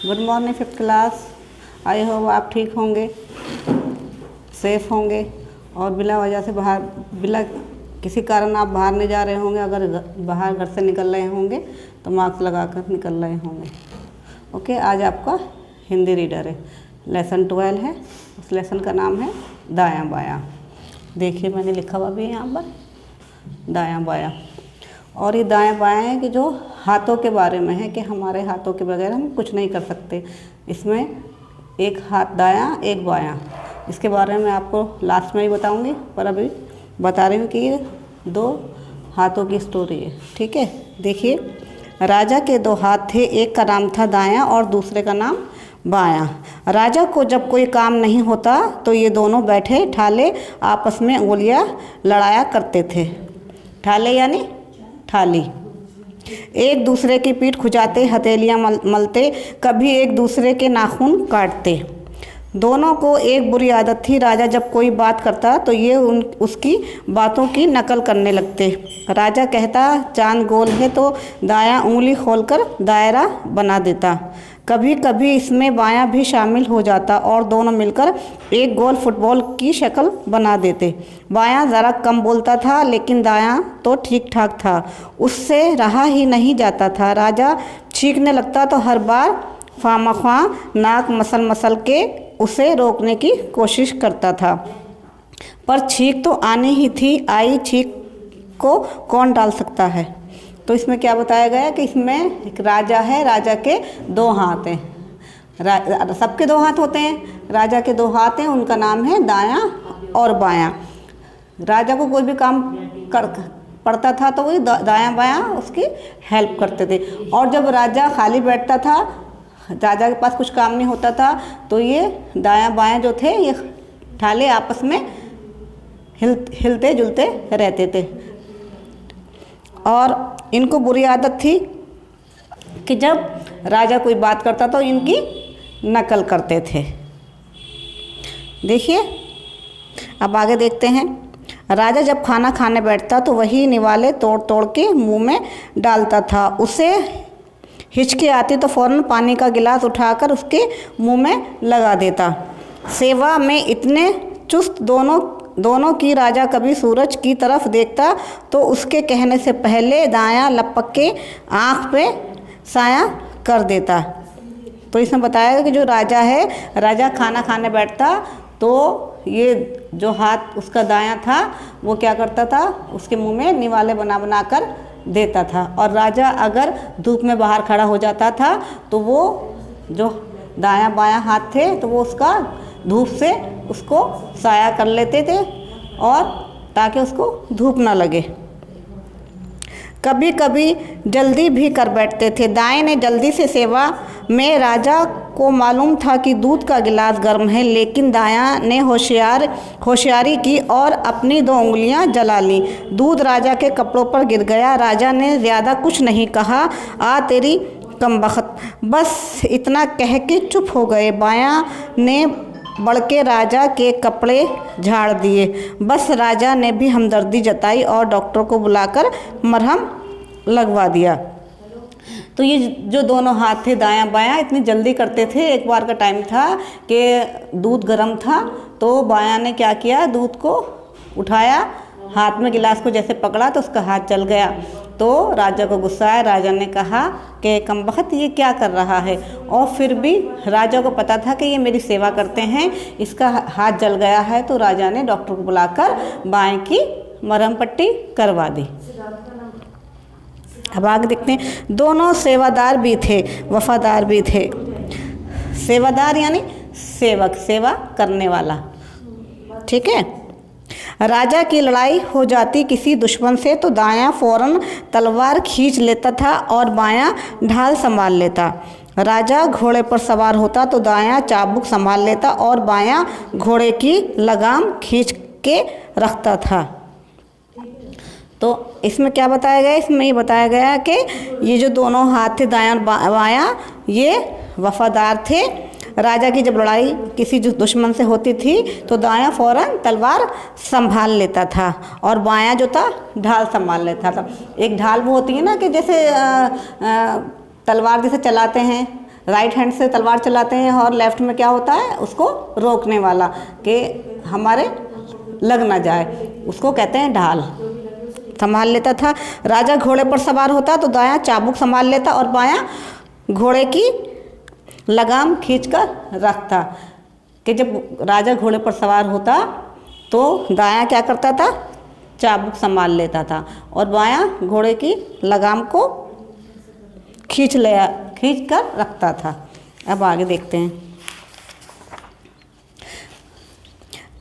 Good morning fifth class. I hope आप ठीक होंगे, सेफ होंगे और बिना वजह से बिना किसी कारण आप बाहर नहीं जा रहे होंगे। अगर बाहर घर से निकल रहे होंगे तो मास्क लगा कर निकल रहे होंगे। ओके, आज आपका हिंदी रीडर है, लेसन 12 है। उस लेसन का नाम है दायां बायां। देखिए मैंने लिखा हुआ भी है यहाँ पर दायां बायां। और ये दायां बायां है कि जो हाथों के बारे में है कि हमारे हाथों के बगैर हम कुछ नहीं कर सकते। इसमें एक हाथ दायां एक बायां, इसके बारे में आपको लास्ट में ही बताऊंगी, पर अभी बता रही हूँ कि ये दो हाथों की स्टोरी है। ठीक है, देखिए राजा के दो हाथ थे, एक का नाम था दायां और दूसरे का नाम बायां। राजा को जब कोई काम नहीं होता तो ये दोनों बैठे ठाले आपस में उंगलियां लड़ाया करते थे। ठाले यानी थाली। एक दूसरे की पीठ खुजाते, हथेलियाँ मलते, कभी एक दूसरे के नाखून काटते। दोनों को एक बुरी आदत थी, राजा जब कोई बात करता तो ये उसकी बातों की नकल करने लगते। राजा कहता चांद गोल है तो दायां उंगली खोलकर दायरा बना देता। कभी कभी इसमें बायां भी शामिल हो जाता और दोनों मिलकर एक गोल फुटबॉल की शक्ल बना देते। बायां ज़रा कम बोलता था लेकिन दायां तो ठीक ठाक था, उससे रहा ही नहीं जाता था। राजा छींकने लगता तो हर बार ख्वामख्वा नाक मसल मसल के उसे रोकने की कोशिश करता था, पर छींक तो आनी ही थी। आई छींक को कौन डाल सकता है। तो इसमें क्या बताया गया है कि इसमें एक राजा है, राजा के दो हाथ हैं। सबके दो हाथ होते हैं, राजा के दो हाथ हैं, उनका नाम है दायां और बायां। राजा को कोई भी काम पड़ता था तो वही दायां बायां उसकी हेल्प करते थे। और जब राजा खाली बैठता था, राजा के पास कुछ काम नहीं होता था, तो ये दायां बायां जो थे ये ठाले आपस में हिलते जुलते रहते थे। और इनको बुरी आदत थी कि जब राजा कोई बात करता तो इनकी नकल करते थे। देखिए अब आगे देखते हैं। राजा जब खाना खाने बैठता तो वही निवाले तोड़ तोड़ के मुंह में डालता था। उसे हिचकी आती तो फौरन पानी का गिलास उठाकर उसके मुंह में लगा देता। सेवा में इतने चुस्त दोनों की राजा कभी सूरज की तरफ देखता तो उसके कहने से पहले दायां लपक के आँख पे साया कर देता। तो इसमें बताया कि जो राजा है, राजा खाना खाने बैठता तो ये जो हाथ उसका दायां था वो क्या करता था, उसके मुंह में निवाले बना कर देता था। और राजा अगर धूप में बाहर खड़ा हो जाता था तो वो जो दायां बायां हाथ थे तो वो उसका धूप से उसको साया कर लेते थे और ताकि उसको धूप ना लगे। कभी कभी जल्दी भी कर बैठते थे। दाएं ने जल्दी से सेवा में, राजा को मालूम था कि दूध का गिलास गर्म है, लेकिन दायां ने होशियारी की और अपनी दो उंगलियां जला ली। दूध राजा के कपड़ों पर गिर गया। राजा ने ज़्यादा कुछ नहीं कहा। आ तेरी कमबख्त, बस इतना कह के चुप हो गए। बायां ने बढ़ के राजा के कपड़े झाड़ दिए। बस राजा ने भी हमदर्दी जताई और डॉक्टर को बुलाकर मरहम लगवा दिया। तो ये जो दोनों हाथ थे दायां बायां इतनी जल्दी करते थे। एक बार का टाइम था कि दूध गर्म था तो बायां ने क्या किया, दूध को उठाया, हाथ में गिलास को जैसे पकड़ा तो उसका हाथ जल गया। तो राजा को गुस्सा आया। राजा ने कहा कि कमबख्त ये क्या कर रहा है। और फिर भी राजा को पता था कि ये मेरी सेवा करते हैं, इसका हाथ जल गया है। तो राजा ने डॉक्टर को बुलाकर बाएं की मरहम पट्टी करवा दी। अब आगे देखते हैं। दोनों सेवादार भी थे, वफादार भी थे। सेवादार यानी सेवक, सेवा करने वाला। ठीक है। राजा की लड़ाई हो जाती किसी दुश्मन से तो दायां फौरन तलवार खींच लेता था और बायां ढाल संभाल लेता। राजा घोड़े पर सवार होता तो दायां चाबुक संभाल लेता और बायां घोड़े की लगाम खींच के रखता था। तो इसमें क्या बताया गया, इसमें ये बताया गया कि ये जो दोनों हाथ थे दायां और बायां ये वफादार थे। राजा की जब लड़ाई किसी जो दुश्मन से होती थी तो दायां फौरन तलवार संभाल लेता था और बायां जो था ढाल संभाल लेता था। एक ढाल वो होती है ना कि जैसे तलवार जैसे चलाते हैं राइट हैंड से तलवार चलाते हैं और लेफ्ट में क्या होता है, उसको रोकने वाला, कि हमारे लग ना जाए, उसको कहते हैं ढाल। संभाल लेता था। राजा घोड़े पर सवार होता तो दायां चाबुक संभाल लेता और बायां घोड़े की लगाम खींचकर रखता। कि जब राजा घोड़े पर सवार होता तो दायां क्या करता था, चाबुक संभाल लेता था और बायां घोड़े की लगाम को खींच कर रखता था। अब आगे देखते हैं।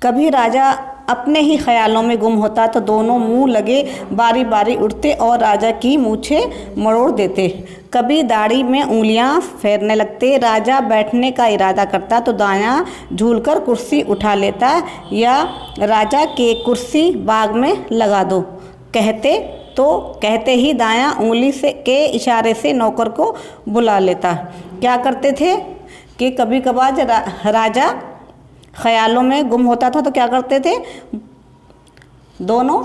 कभी राजा अपने ही ख्यालों में गुम होता तो दोनों मुंह लगे बारी बारी उठते और राजा की मूछें मरोड़ देते। कभी दाढ़ी में उंगलियां फेरने लगते। राजा बैठने का इरादा करता तो दायां झूलकर कुर्सी उठा लेता या राजा के कुर्सी बाग में लगा दो कहते ही दायां उंगली से के इशारे से नौकर को बुला लेता। क्या करते थे कि कभी कभार राजा ख्यालों में गुम होता था तो क्या करते थे, दोनों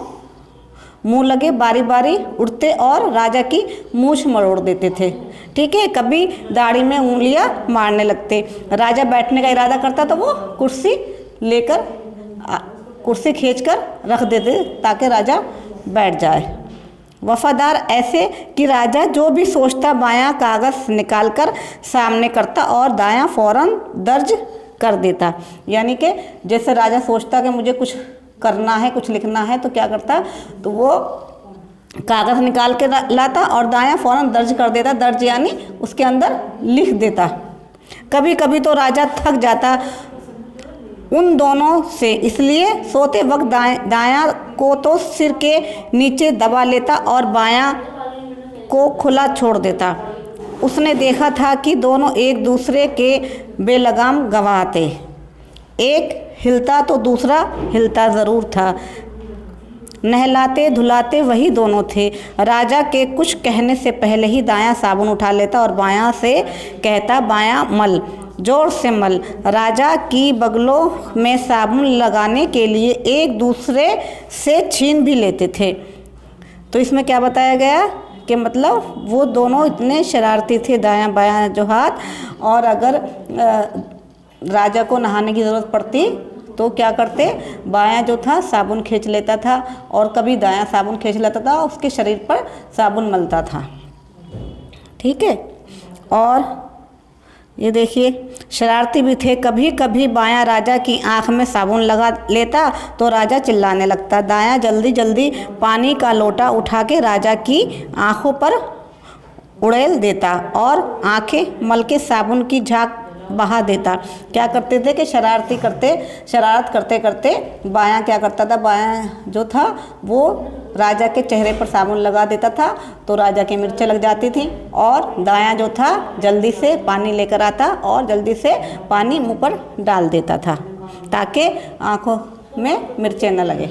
मुंह लगे बारी बारी उठते और राजा की मूछ मरोड़ देते थे। ठीक है, कभी दाढ़ी में उंगलियां मारने लगते। राजा बैठने का इरादा करता तो वो कुर्सी खींचकर रख देते ताकि राजा बैठ जाए। वफादार ऐसे कि राजा जो भी सोचता बायां कागज़ निकालकर सामने करता और दायां फौरन दर्ज कर देता। यानी कि जैसे राजा सोचता कि मुझे कुछ करना है, कुछ लिखना है, तो क्या करता, तो वो कागज़ निकाल के लाता और दायां फौरन दर्ज कर देता। दर्ज यानी उसके अंदर लिख देता। कभी कभी तो राजा थक जाता उन दोनों से, इसलिए सोते वक्त दायां को तो सिर के नीचे दबा लेता और बायां को खुला छोड़ देता। उसने देखा था कि दोनों एक दूसरे के बेलगाम गवाह थे। एक हिलता तो दूसरा हिलता ज़रूर था। नहलाते धुलाते वही दोनों थे। राजा के कुछ कहने से पहले ही दायां साबुन उठा लेता और बायां से कहता, बायां मल, जोर से मल। राजा की बगलों में साबुन लगाने के लिए एक दूसरे से छीन भी लेते थे। तो इसमें क्या बताया गया कि मतलब वो दोनों इतने शरारती थे, दायां बायां जो हाथ। और अगर राजा को नहाने की ज़रूरत पड़ती तो क्या करते, बायां जो था साबुन खींच लेता था और कभी दायां साबुन खींच लेता था, उसके शरीर पर साबुन मलता था। ठीक है, और ये देखिए शरारती भी थे। कभी कभी बायां राजा की आंख में साबुन लगा लेता तो राजा चिल्लाने लगता। दायां जल्दी जल्दी पानी का लोटा उठा के राजा की आंखों पर उड़ेल देता और आंखें मल के साबुन की झाग बहा देता। क्या करते थे कि शरारत करते करते बायां क्या करता था, बायां जो था वो राजा के चेहरे पर साबुन लगा देता था तो राजा की मिर्चें लग जाती थी। और दायां जो था जल्दी से पानी लेकर आता और जल्दी से पानी मुंह पर डाल देता था ताकि आंखों में मिर्चें न लगे।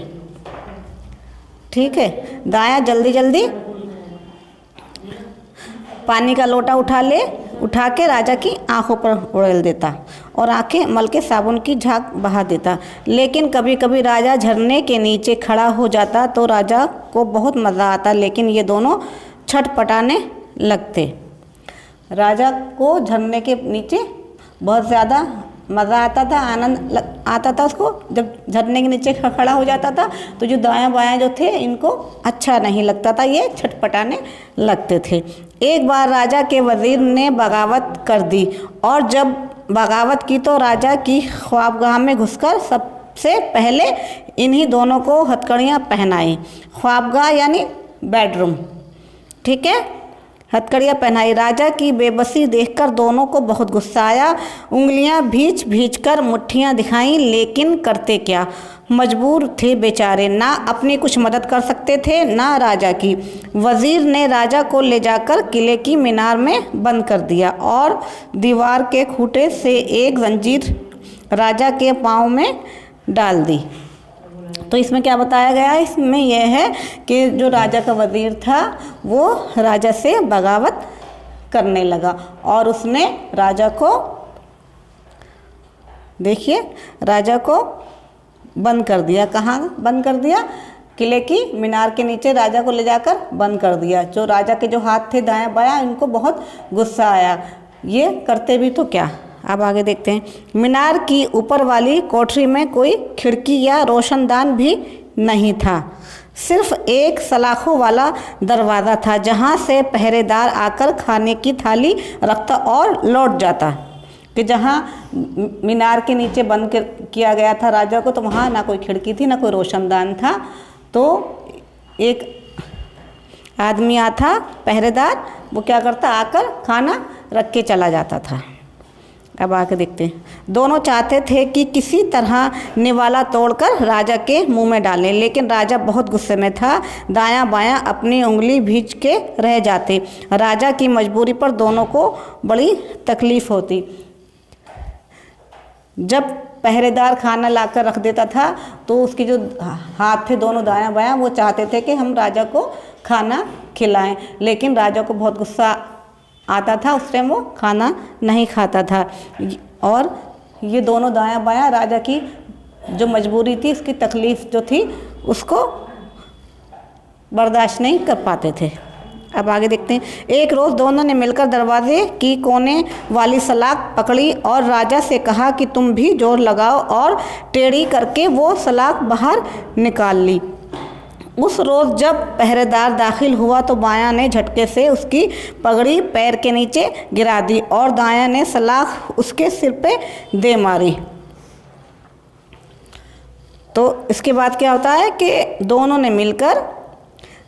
ठीक है, दायां जल्दी जल्दी पानी का लोटा उठा के राजा की आंखों पर उड़ेल देता और आंखें मल के साबुन की झाग बहा देता। लेकिन कभी कभी राजा झरने के नीचे खड़ा हो जाता तो राजा को बहुत मज़ा आता, लेकिन ये दोनों छटपटाने लगते। राजा को झरने के नीचे बहुत ज़्यादा मज़ा आता था, आनंद आता था उसको। जब झरने के नीचे खड़ा हो जाता था तो जो दायां बायां जो थे इनको अच्छा नहीं लगता था, ये छटपटाने लगते थे। एक बार राजा के वज़ीर ने बगावत कर दी और जब बगावत की तो राजा की ख्वाबगाह में घुसकर सबसे पहले इन्हीं दोनों को हथकड़ियाँ पहनाई। ख्वाबगाह यानी बेडरूम। ठीक है, हथकड़ियाँ पहनाई। राजा की बेबसी देखकर दोनों को बहुत गुस्सा आया। उंगलियां भींच कर मुट्ठियां दिखाईं, लेकिन करते क्या, मजबूर थे बेचारे। ना अपनी कुछ मदद कर सकते थे ना राजा की। वज़ीर ने राजा को ले जाकर किले की मीनार में बंद कर दिया और दीवार के खूंटे से एक जंजीर राजा के पाँव में डाल दी। तो इसमें क्या बताया गया है, इसमें यह है कि जो राजा का वज़ीर था वो राजा से बगावत करने लगा और उसने राजा को, देखिए, राजा को बंद कर दिया। कहाँ बंद कर दिया? किले की मीनार के नीचे राजा को ले जाकर बंद कर दिया। जो राजा के जो हाथ थे दायां बायां, इनको बहुत गुस्सा आया। ये करते भी तो क्या। अब आगे देखते हैं। मीनार की ऊपर वाली कोठरी में कोई खिड़की या रोशनदान भी नहीं था, सिर्फ एक सलाखों वाला दरवाज़ा था जहाँ से पहरेदार आकर खाने की थाली रखता और लौट जाता। कि जहाँ मीनार के नीचे बंद किया गया था राजा को, तो वहाँ ना कोई खिड़की थी ना कोई रोशनदान था। तो एक आदमी आता पहरेदार, वो क्या करता, आकर खाना रख के चला जाता था। अब आके देखते हैं। दोनों चाहते थे कि किसी तरह निवाला तोड़कर राजा के मुंह में डालें, लेकिन राजा बहुत गुस्से में था। दायां बायां अपनी उंगली भींच के रह जाते। राजा की मजबूरी पर दोनों को बड़ी तकलीफ़ होती। जब पहरेदार खाना लाकर रख देता था तो उसके जो हाथ थे दोनों दायां बायां, वो चाहते थे कि हम राजा को खाना खिलाएं, लेकिन राजा को बहुत गुस्सा आता था। उस टाइम वो खाना नहीं खाता था और ये दोनों दायां बायां राजा की जो मजबूरी थी, उसकी तकलीफ़ जो थी, उसको बर्दाश्त नहीं कर पाते थे। अब आगे देखते हैं। एक रोज़ दोनों ने मिलकर दरवाजे की कोने वाली सलाख पकड़ी और राजा से कहा कि तुम भी जोर लगाओ, और टेढ़ी करके वो सलाख बाहर निकाल ली। उस रोज़ जब पहरेदार दाखिल हुआ तो बायां ने झटके से उसकी पगड़ी पैर के नीचे गिरा दी और दायां ने सलाख उसके सिर पे दे मारी। तो इसके बाद क्या होता है कि दोनों ने मिलकर,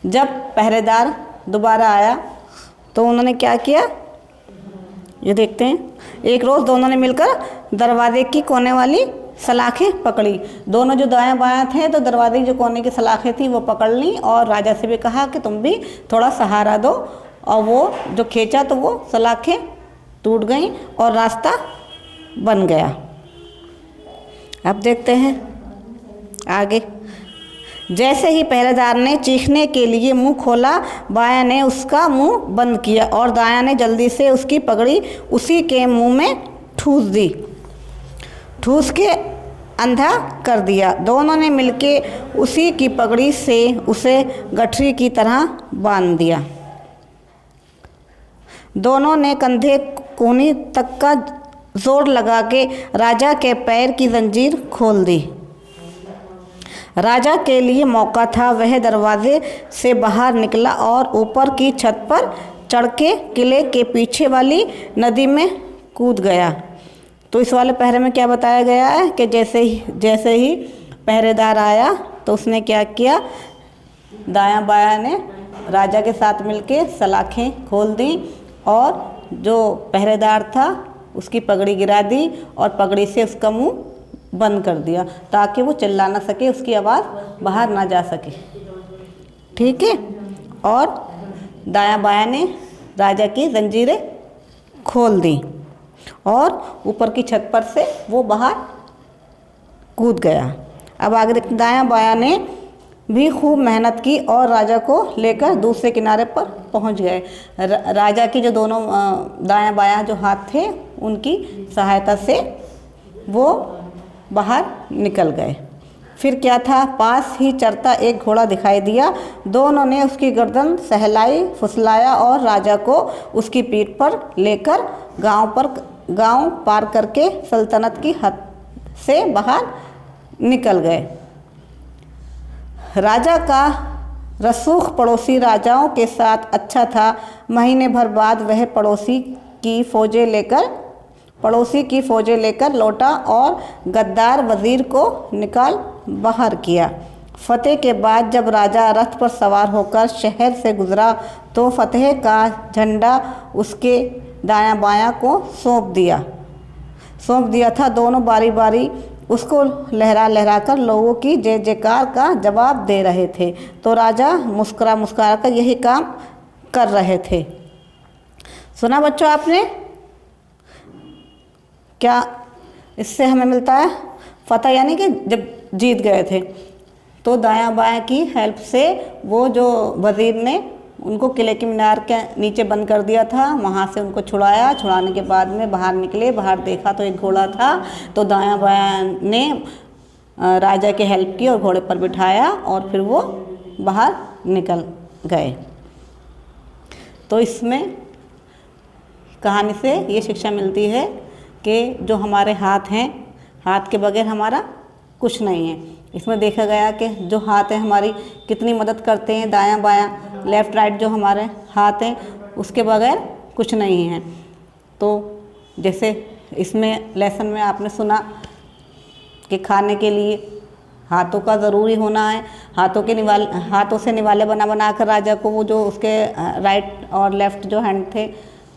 जब पहरेदार दोबारा आया तो उन्होंने क्या किया, ये देखते हैं। एक रोज़ दोनों ने मिलकर दरवाजे की कोने वाली सलाखें पकड़ी। दोनों जो दायां बायां थे तो दरवाजे की जो कोने की सलाखें थी वो पकड़ ली और राजा से भी कहा कि तुम भी थोड़ा सहारा दो, और वो जो खींचा तो वो सलाखें टूट गईं और रास्ता बन गया। अब देखते हैं आगे। जैसे ही पहरेदार ने चीखने के लिए मुंह खोला, बायां ने उसका मुंह बंद किया और दायां ने जल्दी से उसकी पगड़ी उसी के मुंह में ठूस दी, ठूस के अंधा कर दिया। दोनों ने मिलके उसी की पगड़ी से उसे गठरी की तरह बांध दिया। दोनों ने कंधे कोहनी तक का जोर लगा के राजा के पैर की जंजीर खोल दी। राजा के लिए मौका था। वह दरवाजे से बाहर निकला और ऊपर की छत पर चढ़ के किले के पीछे वाली नदी में कूद गया। तो इस वाले पहरे में क्या बताया गया है कि जैसे ही पहरेदार आया तो उसने क्या किया, दायां बायां ने राजा के साथ मिलके सलाखें खोल दी और जो पहरेदार था उसकी पगड़ी गिरा दी और पगड़ी से उसका मुंह बंद कर दिया ताकि वो चिल्ला ना सके, उसकी आवाज़ बाहर ना जा सके। ठीक है। और दायां बायां ने राजा की जंजीरें खोल दी और ऊपर की छत पर से वो बाहर कूद गया। अब आगे देखते, दायां बायां ने भी खूब मेहनत की और राजा को लेकर दूसरे किनारे पर पहुंच गए। राजा की जो दोनों दायां बायां जो हाथ थे उनकी सहायता से वो बाहर निकल गए। फिर क्या था, पास ही चरता एक घोड़ा दिखाई दिया। दोनों ने उसकी गर्दन सहलाई फुसलाया और राजा को उसकी पीठ पर लेकर गांव पार करके सल्तनत की हद से बाहर निकल गए। राजा का रसूख पड़ोसी राजाओं के साथ अच्छा था। महीने भर बाद वह पड़ोसी की फ़ौजें लेकर लौटा और गद्दार वज़ीर को निकाल बाहर किया। फतेह के बाद जब राजा रथ पर सवार होकर शहर से गुजरा तो फतेह का झंडा उसके दायां बायां को सौंप दिया था। दोनों बारी बारी उसको लहरा लहरा कर लोगों की जय जयकार का जवाब दे रहे थे। तो राजा मुस्कुरा कर यही काम कर रहे थे। सुना बच्चों आपने? क्या इससे हमें मिलता है फतह, यानी कि जब जीत गए थे तो दायां बायां की हेल्प से वो जो वज़ीर ने उनको किले की मीनार के नीचे बंद कर दिया था, वहाँ से उनको छुड़ाया। छुड़ाने के बाद में बाहर निकले, बाहर देखा तो एक घोड़ा था। तो दायां बायां ने राजा की हेल्प की और घोड़े पर बिठाया और फिर वो बाहर निकल गए। तो इसमें कहानी से ये शिक्षा मिलती है कि जो हमारे हाथ हैं, हाथ के बगैर हमारा कुछ नहीं है। इसमें देखा गया कि जो हाथ हैं हमारी कितनी मदद करते हैं, दायां बायां लेफ़्ट राइट जो हमारे हाथ हैं उसके बगैर कुछ नहीं है। तो जैसे इसमें लेसन में आपने सुना कि खाने के लिए हाथों का ज़रूरी होना है। हाथों से निवाले बना कर राजा को वो जो उसके राइट और लेफ़्ट जो हैंड थे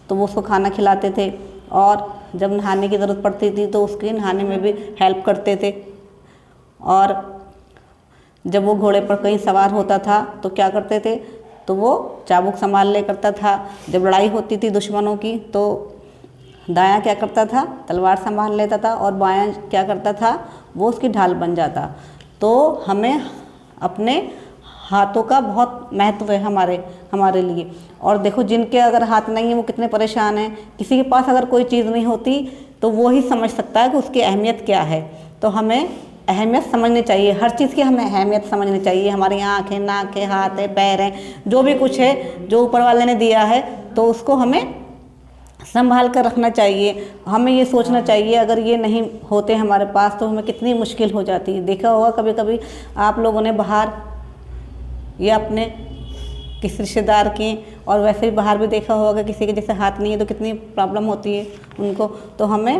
तो वो उसको खाना खिलाते थे, और जब नहाने की ज़रूरत पड़ती थी तो उसकी नहाने में भी हेल्प करते थे। और जब वो घोड़े पर कहीं सवार होता था तो क्या करते थे, तो वो चाबुक संभाल ले करता था। जब लड़ाई होती थी दुश्मनों की तो दायां क्या करता था, तलवार संभाल लेता था, और बायां क्या करता था, वो उसकी ढाल बन जाता। तो हमें अपने हाथों का बहुत महत्व है हमारे लिए। और देखो जिनके अगर हाथ नहीं है वो कितने परेशान हैं। किसी के पास अगर कोई चीज़ नहीं होती तो वो ही समझ सकता है कि उसकी अहमियत क्या है। तो हमें अहमियत समझनी चाहिए, हर चीज़ की हमें अहमियत समझनी चाहिए। हमारी आँख है, नाक है, हाथ है, पैर हैं, जो भी कुछ है जो ऊपर वाले ने दिया है तो उसको हमें संभाल कर रखना चाहिए। हमें ये सोचना चाहिए अगर ये नहीं होते हमारे पास तो हमें कितनी मुश्किल हो जाती है। देखा होगा कभी कभी आप लोगों ने बाहर या अपने किसी रिश्तेदार की, और वैसे भी बाहर भी देखा होगा किसी के जैसे हाथ नहीं है तो कितनी प्रॉब्लम होती है उनको। तो हमें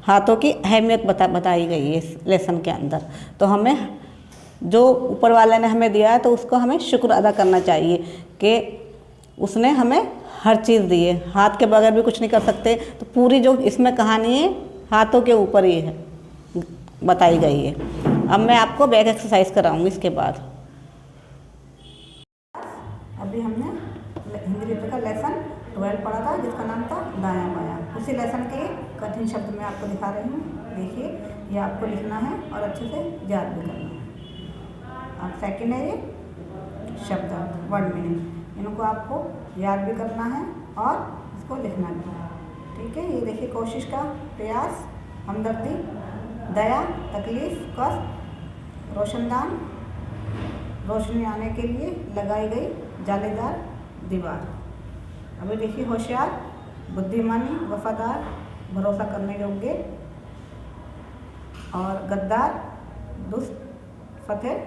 हाथों की अहमियत बताई गई है इस लेसन के अंदर। तो हमें जो ऊपर वाले ने हमें दिया है तो उसको हमें शुक्र अदा करना चाहिए कि उसने हमें हर चीज़ दी है। हाथ के बगैर भी कुछ नहीं कर सकते। तो पूरी जो इसमें कहानी है हाथों के ऊपर ही है बताई गई है। अब मैं आपको बैक एक्सरसाइज कराऊंगी इसके बाद। अभी हमने हिंदी लिटरेचर का लेसन 12 पढ़ा था जिसका नाम था दायां बायां। उसी लेसन के कठिन शब्द मैं आपको दिखा रही हूँ। देखिए ये आपको लिखना है और अच्छे से याद भी करना है। अब सेकंड है ये शब्द वर्ड मीनिंग, इनको आपको याद भी करना है और इसको लिखना भी है। ठीक है, ये देखिए कोशिश का प्रयास, हमदर्दी, दया, तकलीफ, कष्ट, रोशनदान, रोशनी आने के लिए लगाई गई जालीदार दीवार। अभी देखिए होशियार, बुद्धिमानी, वफादार, भरोसा करने योग्य, और गद्दार, दुष्ट, फतेह,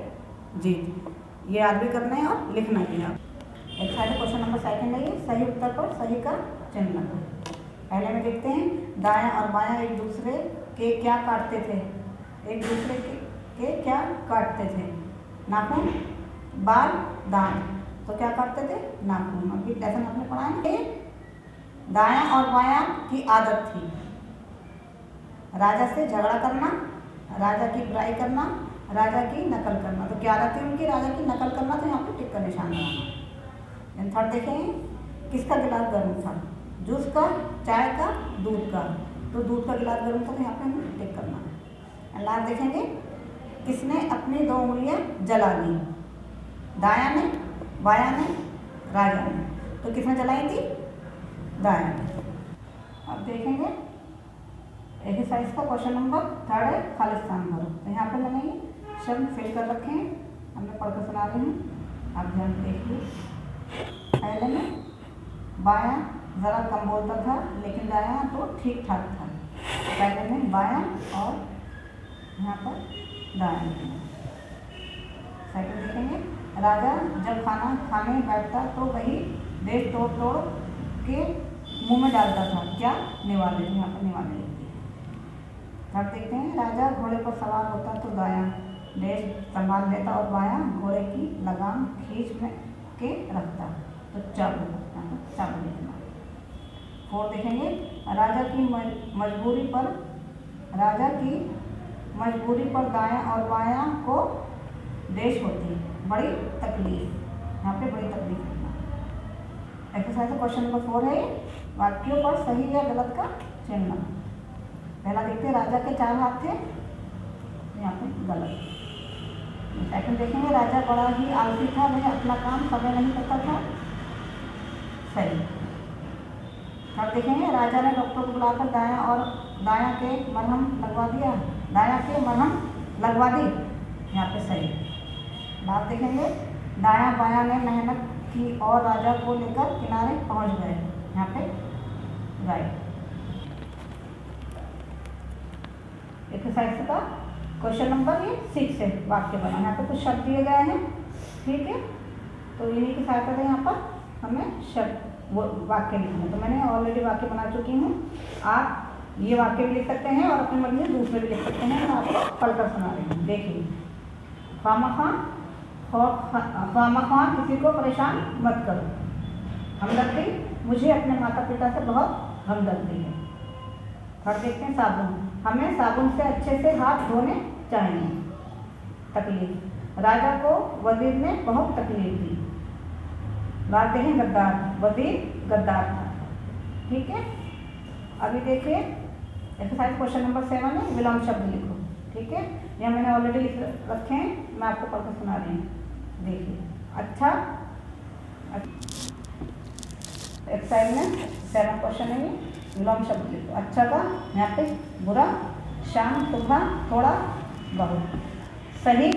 जीत। ये याद भी करना है और लिखना भी है। एक्सरसाइज क्वेश्चन नंबर सेकंड है ये, सही उत्तर पर सही का चिन्ह लगाएं। पहले में देखते हैं दायां और बायां एक दूसरे के क्या काटते थे। एक दूसरे के क्या काटते थे? नाखून, बाल, दांत। तो क्या काटते थे? नाखून। अभी लेसन आपने पढ़ा है। दायां और बायां की आदत थी राजा से झगड़ा करना, राजा की बुराई करना, राजा की नकल करना। तो क्या आदत थी उनकी? राजा की नकल करना। तो यहाँ पे टिक का निशान लगाना। थर्ड देखें किसका गिलास गर्म था? जूस का, चाय का, दूध का। तो दूध का गिलास गर्म था तो यहाँ पे हमें टिक करना है। लास्ट देखेंगे किसने अपनी 2 उंगलियां जला दी? दायां ने, बायां ने, राजा ने। तो किसने जलाई थी? दायां ने। अब देखेंगे एक्सरसाइज का क्वेश्चन नंबर 3 है, खाली स्थान भरो। तो यहाँ पे मैंने शब्द फिल कर रखे हैं, हमने पढ़कर सुना रही हूँ, आप ध्यान देखिए। पहले में बायां ज़रा कम बोलता था लेकिन दायां तो ठीक ठाक था। पहले में बायां और यहाँ पर दायां। सेकंड देखेंगे राजा जब खाना खाने बैठता तो वही देश तोड़ तोड़ के मुंह में डालता था। क्या? निवाले। यहाँ पर निवाले लिखते हैं। थर्ड देखते हैं राजा घोड़े पर सवार होता तो दायां देश संभाल लेता और बायां घोड़े की लगाम खींच में के रखता। तो चाबू, चाबू लिखना। फोर्थ देखेंगे राजा की मजबूरी पर दायां और बायां को देश होती बड़ी तकलीफ। यहाँ पे बड़ी तकलीफ लिखना। एक्सरसाइज क्वेश्चन नंबर 4 है, वाक्यों पर सही या गलत का चिन्ह। पहला देखते हैं राजा के 4 हाथ थे, यहाँ पे गलत। सेकंड देखेंगे राजा बड़ा ही आलसी था, वह अपना काम समय नहीं करता था, सही। थर्ड देखेंगे राजा ने डॉक्टर को बुलाकर दायां के मरहम लगवा दिया, दायां के मरहम लगवा दी, यहाँ पे सही। बात देखेंगे दायां बायां ने मेहनत की और राजा को लेकर किनारे पहुँच गए, यहाँ पे राइट। एक्सरसाइज का क्वेश्चन नंबर ये 6 है, वाक्य बनाना। यहाँ पे कुछ शब्द दिए गए हैं, ठीक है, तो इन्हीं की सहायता से यहाँ पर हमें शब्द वो वाक्य लिखना है। तो मैंने ऑलरेडी वाक्य बना चुकी हूँ। आप ये वाक्य भी लिख सकते हैं और अपनी मर्जी से दूसरे भी लिख सकते हैं। मैं आपको पढ़कर सुना रही हूँ, देखिए। खामखा किसी को परेशान मत करो, हमदर्दी, मुझे अपने माता पिता से बहुत हमदर्दी है। थर्ड देखते हैं, साबुन, हमें साबुन से अच्छे से हाथ धोने चाहिए। तकलीफ, राजा को वजीर ने बहुत तकलीफ दी। बातें हैं गद्दार, वजीर गद्दार था, ठीक है। अभी देखिए एक्सरसाइज क्वेश्चन नंबर 7 है, विलोम शब्द लिखो, ठीक है। यह मैंने ऑलरेडी लिख रखे हैं, मैं आपको पढ़कर सुना रही हूँ, देखिए। अच्छा, एक्सरसाइज में 7 क्वेश्चन है, ये विलोम शब्द लिखो। अच्छा का यहाँ पे बुरा, शाम, सुबह, थोड़ा, बहुत, सही,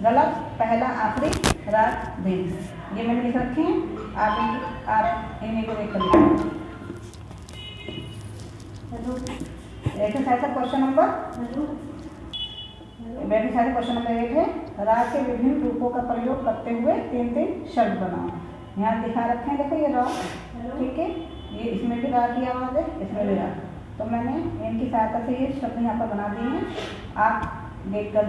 गलत, पहला, आखिरी, रात, दिन, ये मैंने लिख रखे हैं। आप इन्हीं को देख कर लिखें। एक्सरसाइज क्वेश्चन नंबर 8 है, राग के विभिन्न रूपों का प्रयोग करते हुए 3 शब्द बनाओ। यहाँ दिखा रखे हैं, देखो ये राग, ठीक है, ये इसमें भी राग की आवाज़ है, इसमें भी राग। तो मैंने इनकी सहायता से ये शब्द यहाँ पर बना दिए हैं, आप देख कर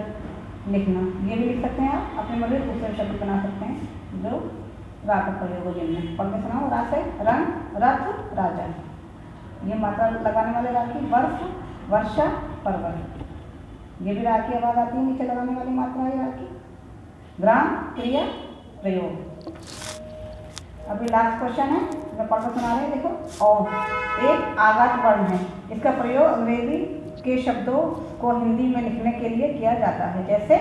लिखना। ये भी लिख सकते हैं आप, अपने मर्जी दूसरे शब्द बना सकते हैं जो राग का प्रयोग हो, जिनमें पढ़ के सुनाओ। राग से रंग, रथ, राजा, ये मात्रा लगाने वाले राग की। वर्ष, वर्षा, परवल, ये भी राग की आवाज़ आती है, नीचे लगाने वाली मात्रा है राग की। ग्राम, क्रिया, प्रयोग। अभी लास्ट क्वेश्चन है, मैं पढ़कर सुना रही हूँ, देखो। और एक आगत वर्ण है, इसका प्रयोग अंग्रेजी के शब्दों को हिंदी में लिखने के लिए किया जाता है, जैसे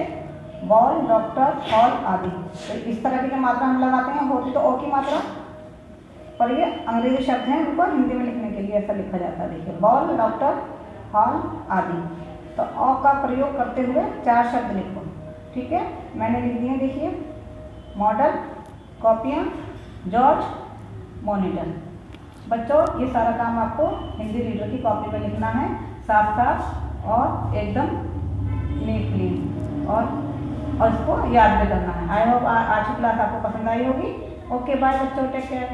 बॉल, डॉक्टर, हॉल आदि। तो इस तरह की जो मात्रा हम लगाते हैं होती तो ओ की मात्रा, पर ये अंग्रेजी शब्द हैं, उनको हिंदी में लिखने के लिए ऐसा लिखा जाता है। देखिए, बॉल, डॉक्टर, हॉल आदि। तो अ का प्रयोग करते हुए 4 शब्द लिखो, ठीक है, मैंने लिख दिए। देखिए, मॉडल, कॉपियाँ, जॉर्ज, मॉनिटर। बच्चों, ये सारा काम आपको हिंदी रीडर की कॉपी में लिखना है, साफ साफ और एकदम नीटली, और इसको याद भी करना है। आई होप आज की क्लास आपको पसंद आई होगी। ओके बाय बच्चों, टेक केयर।